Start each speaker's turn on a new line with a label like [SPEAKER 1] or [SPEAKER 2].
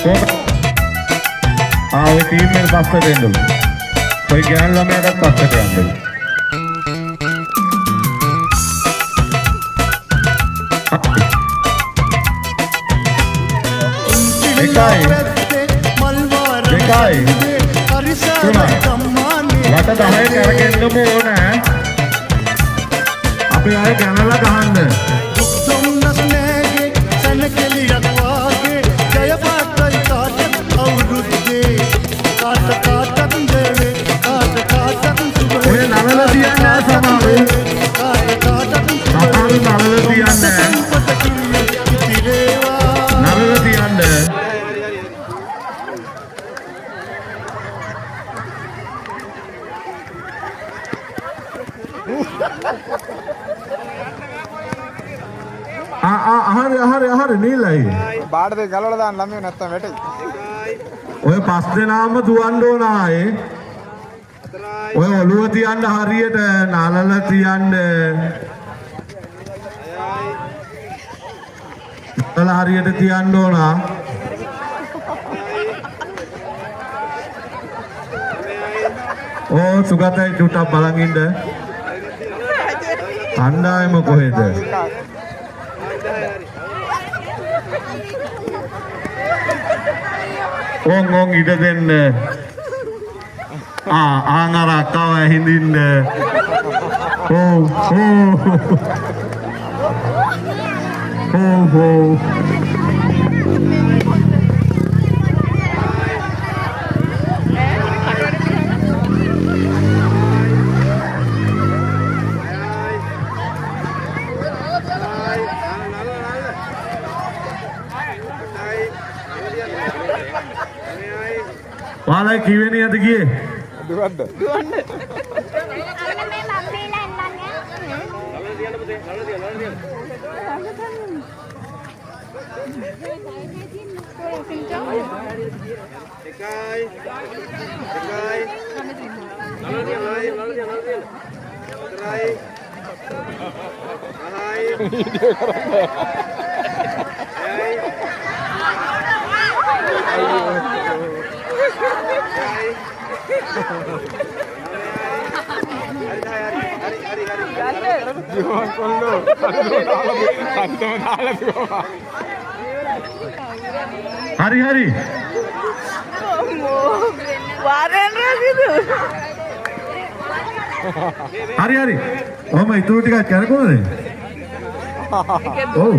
[SPEAKER 1] ඔය ටීම් එක පස්සට එන්නලු. ඔය ගෑනු ළමයාටත් පස්සට යන්නලු. එකයි තුනයි වට 10ට අරගෙන්නම ඕන. අපි ආයේ ගණනලා ගහන්න. ඔය නලල තියන්න සමාවේ. සමහර නලල තියන්න. නලල තියන්න. හරි නීලයි.
[SPEAKER 2] බාඩ දෙක ගලවලා දාන්න ළමයෝ නැත්තම් වැටෙයි.
[SPEAKER 1] ඔය පස් දෙනාම දුවන්න ඕන ආයේ. ඔය ඔළුව තියන්න හරියට නලල තියන්න. නලල හරියට තියන්න ඕන. ඕ සුගතයි චුට්ටක් බලන් ඉන්න. කණ්ඩායම කොහෙද? ඕන් ඉඩ දෙන්න. ආනර අක්කව හිඳින්න. वाला किवेनी अद किए
[SPEAKER 2] दुवंड
[SPEAKER 1] hari hari hari hari oh my itu tiga cara kau ni oh